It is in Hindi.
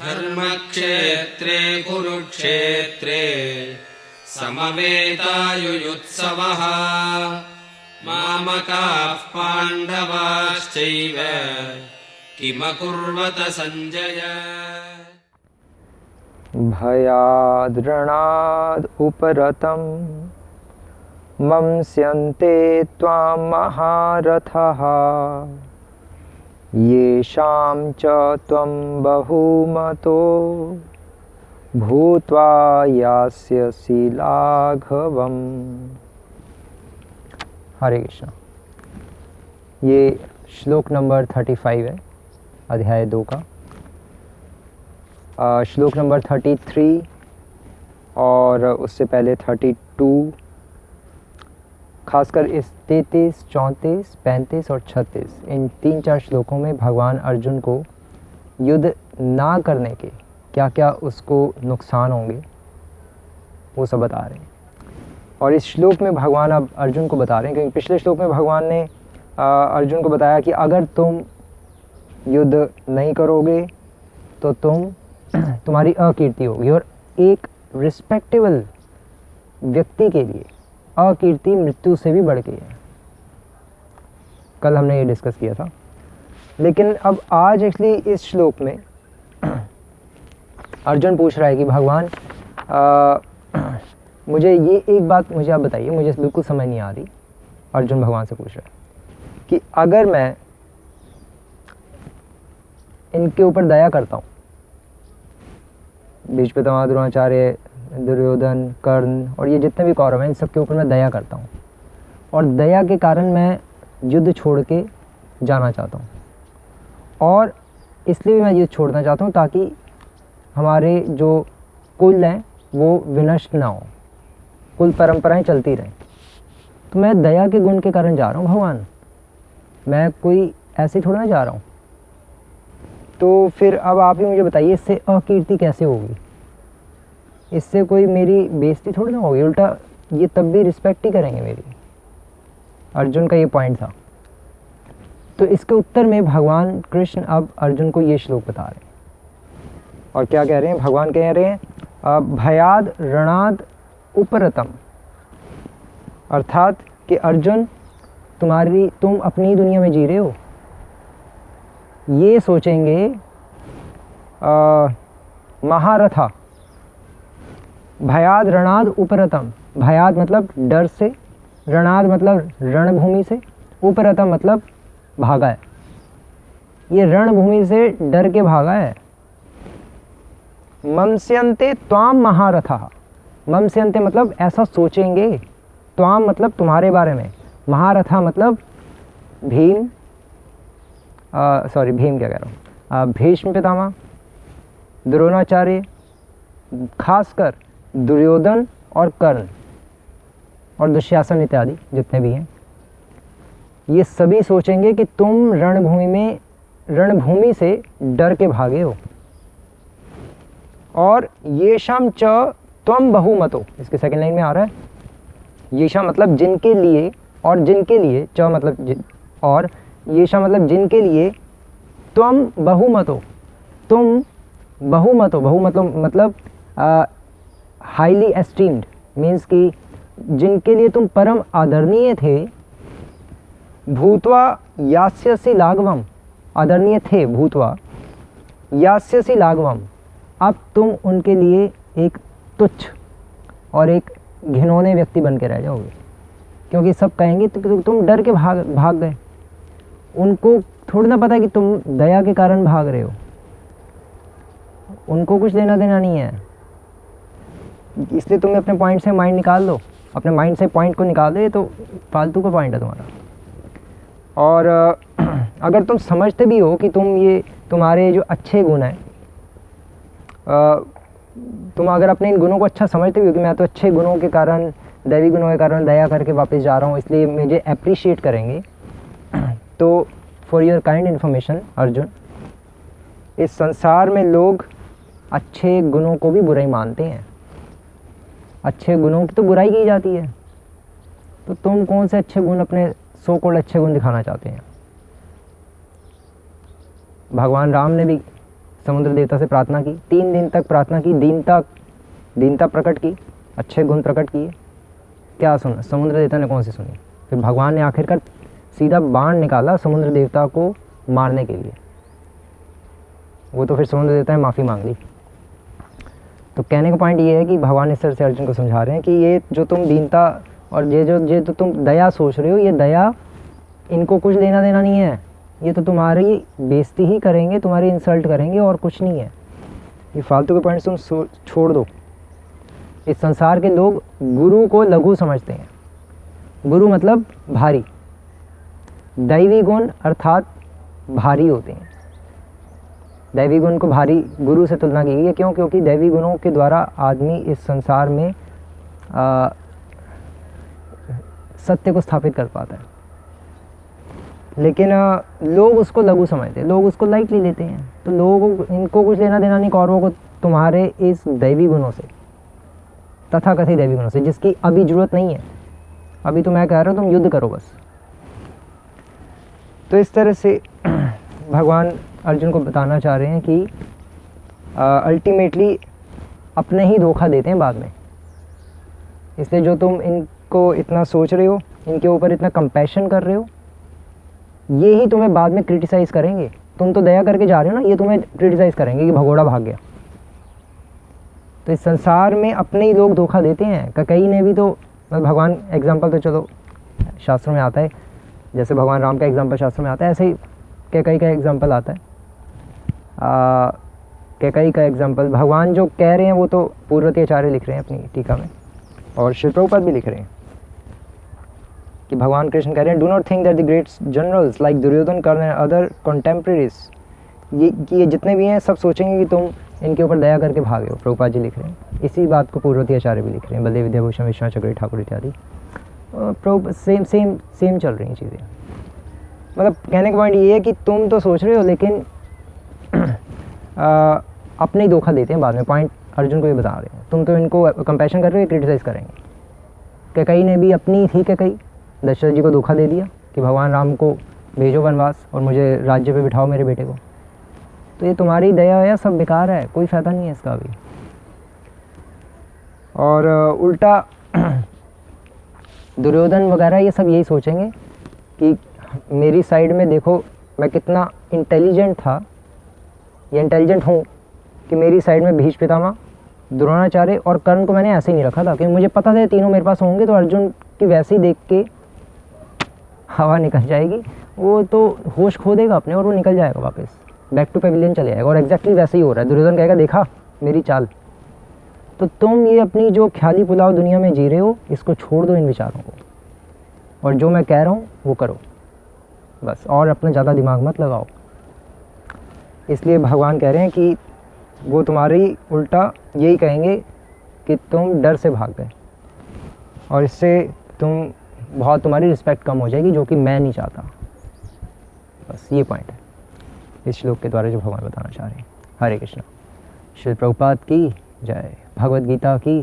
धर्मक्षेत्रे कुरुक्षेत्रे समवेतायुयुत्सवः मामकाः पाण्डवाश्चैव किमकुर्वत सञ्जय। भयाद्रणाद् उपरतं मंस्यन्ते त्वां महारथः येषां च त्वं बहुमतो भूत्वा यास्यसि लाघवम्। हरे कृष्ण। ये श्लोक नंबर 35 है अध्याय 2 का। श्लोक नंबर 33 और उससे पहले 32, खासकर इस 33, 34, 35 और 36 इन 3-4 श्लोकों में भगवान अर्जुन को युद्ध ना करने के क्या क्या उसको नुकसान होंगे वो सब बता रहे हैं। और इस श्लोक में भगवान अब अर्जुन को बता रहे हैं, क्योंकि पिछले श्लोक में भगवान ने अर्जुन को बताया कि अगर तुम युद्ध नहीं करोगे तो तुम्हारी अकीर्ति होगी, और एक रिस्पेक्टेबल व्यक्ति के लिए अकीर्ति मृत्यु से भी बढ़ के है। कल हमने ये डिस्कस किया था। लेकिन अब आज एक्चुअली इस श्लोक में अर्जुन पूछ रहा है कि भगवान मुझे ये एक बात मुझे आप बताइए, मुझे बिल्कुल समझ नहीं आ रही। अर्जुन भगवान से पूछ रहा है कि अगर मैं इनके ऊपर दया करता हूँ, भीष्म, द्रोणाचार्य, दुर्योधन, कर्ण और ये जितने भी कौरव हैं, इन सब के ऊपर मैं दया करता हूँ, और दया के कारण मैं युद्ध छोड़ के जाना चाहता हूँ, और इसलिए भी मैं युद्ध छोड़ना चाहता हूँ ताकि हमारे जो कुल हैं वो विनष्ट ना हो, कुल परंपराएं चलती रहें। तो मैं दया के गुण के कारण जा रहा हूँ भगवान, मैं कोई ऐसे थोड़ा ना जा रहा हूँ। तो फिर अब आप ही मुझे बताइए, इससे अकीर्ति कैसे होगी? इससे कोई मेरी बेइज्जती थोड़ी ना होगी, उल्टा ये तब भी रिस्पेक्ट ही करेंगे मेरी। अर्जुन का ये पॉइंट था। तो इसके उत्तर में भगवान कृष्ण अब अर्जुन को ये श्लोक बता रहे हैं, और क्या कह रहे हैं? भगवान कह रहे हैं भयाद रणाद उपरतम, अर्थात कि अर्जुन तुम अपनी दुनिया में जी रहे हो, ये सोचेंगे महारथा। भयाद रणाद उपरतम, भयाद मतलब डर से, रणाद मतलब रणभूमि से, उपरतम मतलब भागा है। ये रणभूमि से डर के भागा है। ममस्यन्ते त्वाम महारथा, ममस्यन्ते मतलब ऐसा सोचेंगे, त्वाम मतलब तुम्हारे बारे में, महारथा मतलब भीम, भीम क्या कह रहा हूँ, भीष्म पितामह, द्रोणाचार्य, खासकर दुर्योधन और कर्ण और दुशासन इत्यादि जितने भी हैं, ये सभी सोचेंगे कि तुम रणभूमि से डर के भागे हो। और येषां च त्वं बहुमतो, इसके सेकंड लाइन में आ रहा है, येषां मतलब जिनके लिए, और जिनके लिए, च मतलब और येषां मतलब जिनके लिए, त्वं बहुमतो, तुम बहुमतो, मतलब हाईली एस्टीम्ड, मीन्स कि जिनके लिए तुम परम आदरणीय थे, भूत्वा यास्यसि लाघवम, आदरणीय थे भूत्वा यास्यसि लाघवम, अब तुम उनके लिए एक तुच्छ और एक घिनौने व्यक्ति बन के रह जाओगे, क्योंकि सब कहेंगे तो तुम डर के भाग गए। उनको थोड़ी ना पता है कि तुम दया के कारण भाग रहे हो, उनको कुछ लेना देना नहीं है। इसलिए तुम्हें अपने पॉइंट से माइंड निकाल दो, अपने माइंड से पॉइंट को निकाल दो, ये तो फालतू का पॉइंट है तुम्हारा। और अगर तुम समझते भी हो कि तुम्हारे जो अच्छे गुण हैं, तुम अगर अपने इन गुणों को अच्छा समझते भी हो कि मैं तो अच्छे गुणों के कारण, दैवी गुणों के कारण दया करके वापस जा रहा हूँ, इसलिए मुझे अप्रिशिएट करेंगे, तो for your kind information Arjun, इस संसार में लोग अच्छे गुणों को भी बुराई मानते हैं, अच्छे गुणों की तो बुराई की जाती है। तो तुम कौन से अच्छे गुण, अपने सो कॉल्ड अच्छे गुण दिखाना चाहते हैं? भगवान राम ने भी समुद्र देवता से प्रार्थना की, 3 दिन तक प्रार्थना की, दीनता प्रकट की, अच्छे गुण प्रकट किए, क्या सुना? समुद्र देवता ने कौन सी सुनी? फिर भगवान ने आखिरकार सीधा बाण निकाला समुद्र देवता को मारने के लिए। वो तो फिर समुद्र देवता ने माफ़ी मांग ली। तो कहने का पॉइंट ये है कि भगवान इस तरह से अर्जुन को समझा रहे हैं कि ये जो तुम दीनता और ये जो तुम दया सोच रहे हो, ये दया इनको कुछ लेना देना नहीं है। ये तो तुम्हारी बेइज्जती ही करेंगे, तुम्हारी इंसल्ट करेंगे और कुछ नहीं है। ये फालतू के पॉइंट्स तुम छोड़ दो। इस संसार के लोग गुरु को लघु समझते हैं। गुरु मतलब भारी, दैवी गुण अर्थात भारी होते हैं। दैवी गुण को भारी गुरु से तुलना की गई है। क्यों? क्योंकि दैवी गुणों के द्वारा आदमी इस संसार में सत्य को स्थापित कर पाता है। लेकिन लोग उसको लघु समझते हैं, लोग उसको लाइटली लेते हैं। तो लोगों को इनको कुछ लेना देना नहीं कौरवों को तुम्हारे इस दैवी गुणों से, तथाकथित दैवी गुणों से, जिसकी अभी ज़रूरत नहीं है। अभी तो मैं कह रहा हूँ तुम युद्ध करो बस। तो इस तरह से भगवान अर्जुन को बताना चाह रहे हैं कि अल्टीमेटली अपने ही धोखा देते हैं बाद में। इसलिए जो तुम इनको इतना सोच रहे हो, इनके ऊपर इतना कंपैशन कर रहे हो, ये ही तुम्हें बाद में क्रिटिसाइज़ करेंगे। तुम तो दया करके जा रहे हो ना, ये तुम्हें क्रिटिसाइज़ करेंगे कि भगोड़ा भाग गया। तो इस संसार में अपने ही लोग धोखा देते हैं। कई ने भी तो भगवान एग्जाम्पल तो चलो शास्त्रों में आता है, जैसे भगवान राम का एग्जाम्पल शास्त्रों में आता है, ऐसे ही कैकई का एग्जाम्पल आता है। कैकई का एग्जाम्पल भगवान जो कह रहे हैं वो तो पूर्वती आचार्य लिख रहे हैं अपनी टीका में, और श्री प्रभुपाद भी लिख रहे हैं कि भगवान कृष्ण कह रहे हैं, do not think that the great generals like Duryodhana, Karna and other contemporaries, ये जितने भी हैं सब सोचेंगे कि तुम इनके ऊपर दया करके भागे हो। प्रभुपाद जी लिख रहे हैं। इसी बात को पूर्वती आचार्य भी लिख रहे हैं, बलदेव विद्याभूषण, विश्वनाथ चक्रवर्ती ठाकुर इत्यादि। सेम चल रही हैं चीज़ें। मतलब कहने का पॉइंट ये है कि तुम तो सोच रहे हो, लेकिन अपने ही धोखा देते हैं बाद में। पॉइंट अर्जुन को ये बता रहे हैं। तुम तो इनको कंपैशन कर रहे हो, क्रिटिसाइज़ करेंगे। कैकई ने भी अपनी थी, कैकई दशरथ जी को धोखा दे दिया कि भगवान राम को भेजो वनवास और मुझे राज्य पे बिठाओ मेरे बेटे को। तो ये तुम्हारी दया है, सब बेकार है, कोई फ़ायदा नहीं है इसका भी। और उल्टा दुर्योधन वगैरह ये सब यही सोचेंगे कि मेरी साइड में देखो मैं कितना इंटेलिजेंट था, या इंटेलिजेंट हूँ कि मेरी साइड में भीष्म पितामह, द्रोणाचार्य और कर्ण को मैंने ऐसे ही नहीं रखा था, क्योंकि मुझे पता था तीनों मेरे पास होंगे। तो अर्जुन की वैसे ही देख के हवा निकल जाएगी, वो तो होश खो देगा अपने और वो निकल जाएगा वापस, बैक टू पेविलियन चले जाएगा। और एग्जैक्टली वैसे ही हो रहा है। दुर्योधन कहेगा देखा मेरी चाल। तो तुम ये अपनी जो ख्याली पुलाव दुनिया में जी रहे हो, इसको छोड़ दो इन विचारों को, और जो मैं कह रहा हूँ वो करो बस, और अपना ज़्यादा दिमाग मत लगाओ। इसलिए भगवान कह रहे हैं कि वो तुम्हारी उल्टा यही कहेंगे कि तुम डर से भाग गए, और इससे तुम्हारी रिस्पेक्ट कम हो जाएगी, जो कि मैं नहीं चाहता। बस ये पॉइंट है इस श्लोक के द्वारा जो भगवान बताना चाह रहे हैं। हरे कृष्णा। श्री प्रभुपाद की जय। भगवद गीता की